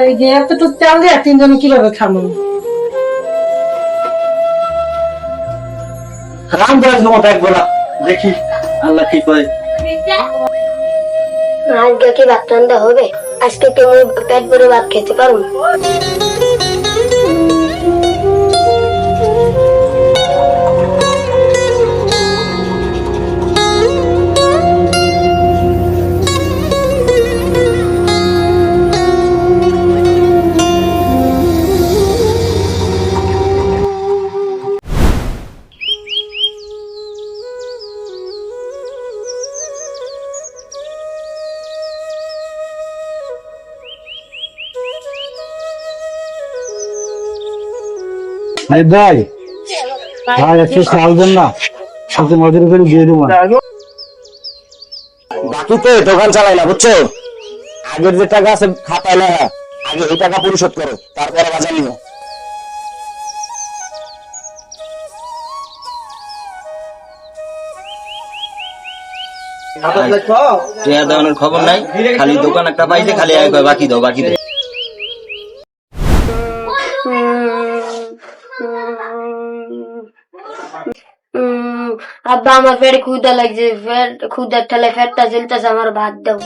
এই যে এতটুকু চাল দিয়ে তিনজনে কিভাবে খাবো? রাম বয়স মতো এক বেলা দেখি আল্লাহ কি করে। আজকে কি ভাত রান্না হবে? আজকে কি আমি পেট ভরে ভাত খেতে পারবো? ভাই ভাই একটু চাল দেন না, সাথে মজুরি করে দিয়ে দেবো। বাকিতে দোকান চালাই না বুঝছো, আগের যে টাকা আছে খাতায় না, আগে এই টাকা পরিশোধ করো, তারপরে বাজার নিও। টিয়া দেওয়ানোর খবর নাই, খালি দোকান একটা পাইছে, খালি বাকি দাও বাকি দাও। আব্বা আমার পেটে ক্ষুধা লাগছে, ক্ষুধার ঠেলে পেটটা জ্বলতেছে, আমার ভাত দাও।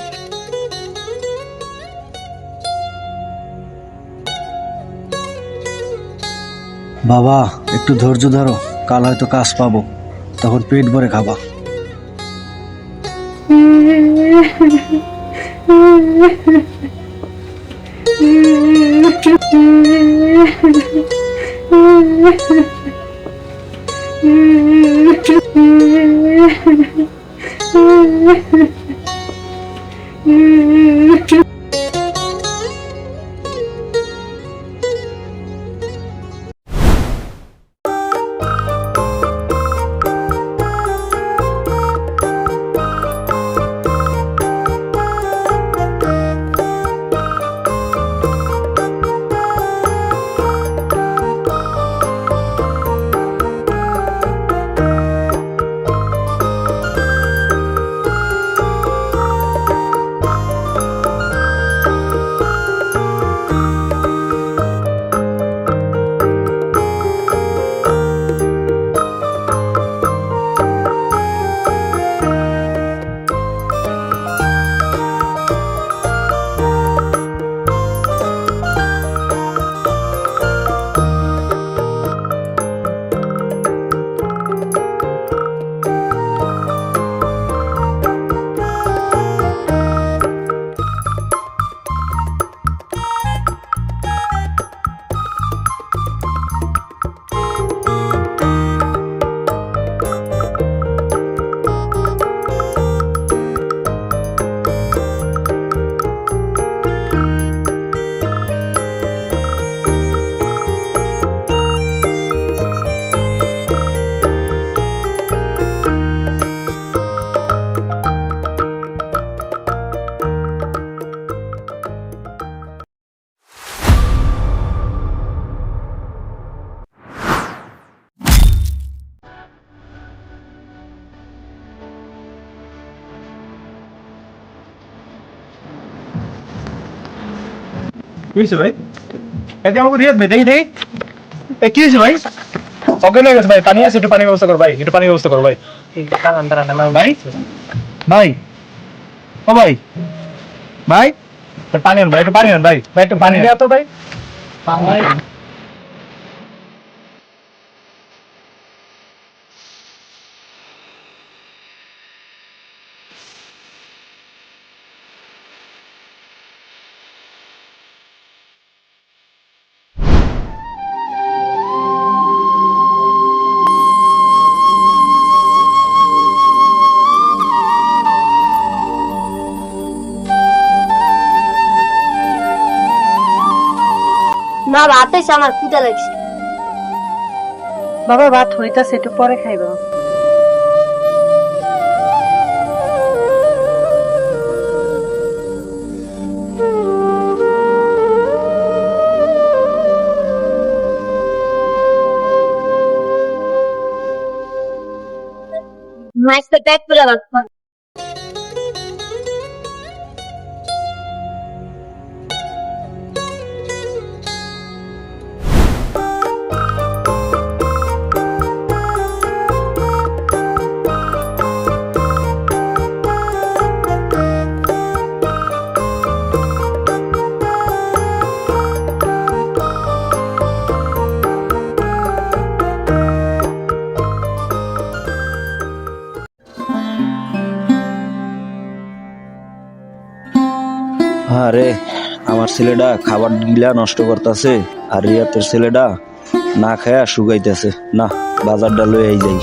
বাবা একটু ধৈর্য ধরো, কাল হয়তো কাজ পাবো, তখন পেট ভরে খাবা। কি হয়েছে ভাই? এতে আমাকে রিয়াদ ভাই দেখি দেখি কি হয়েছে ভাই? অজ্ঞান হয়ে গেছে ভাই, পানি আছে, একটু পানির ব্যবস্থা করো ভাই, একটু পানির ব্যবস্থা করো ভাই। ভাই ভাই ও ভাই ভাই একটু পানি আন ভাই, একটু পানি আন ভাই, ভাই একটু পানি দেওয়া তো ভাই। ভাই মা ভাত হয়েছে, আমার ক্ষুধা লাগছে। বাবা ভাত হইতাছে, একটু পরে খাইবা। মাছটা পেট পুরা ভাত খাও। আরে আমার ছেলেটা খাবার গিলা নষ্ট করতেছে, আর রিয়াতের ছেলেটা না খায়া শুকাইতেছে। না, বাজারটা লয়ে যাই।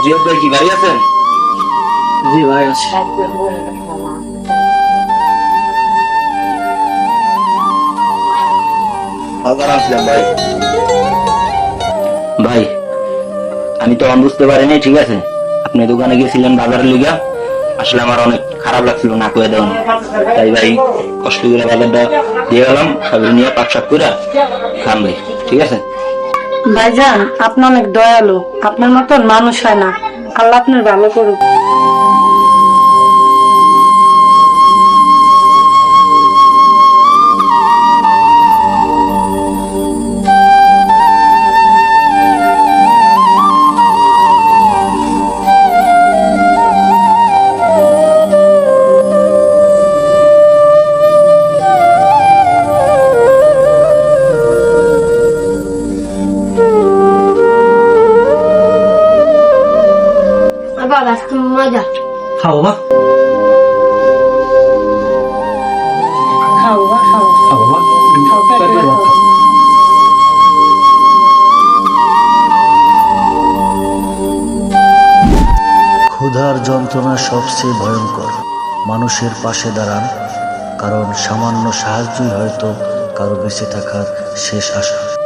রিয়াদ ভাই কি বাড়ি আছেন? জি ভাই আছে। ভাই ভাই আমি তো বুঝতে পারিনি, ঠিক আছে? আপনি দোকানে গেছিলেন বাজারের লিগা, আসলে আমার অনেক খারাপ লাগছিল না কয়ে দেওয়া, তাই ভাই কষ্ট করে বাজারটা দিয়ে গেলাম, সবাই নিয়ে পাকশাক করে খান ভাই, ঠিক আছে? ভাইজান আপনি অনেক দয়ালু, আপনার মতন মানুষ হয় না। আল্লাহ আপনার ভালো করুক। বাবা আজকে মজা। খাও বা খাও বা খাও। খাও বা খাও, পেট ভরে খাও। ক্ষুধার যন্ত্রণা সবচেয়ে ভয়ঙ্কর। মানুষের পাশে দাঁড়ান, কারণ সামান্য সাহায্যই হয়তো কারো বেঁচে থাকার শেষ আশা।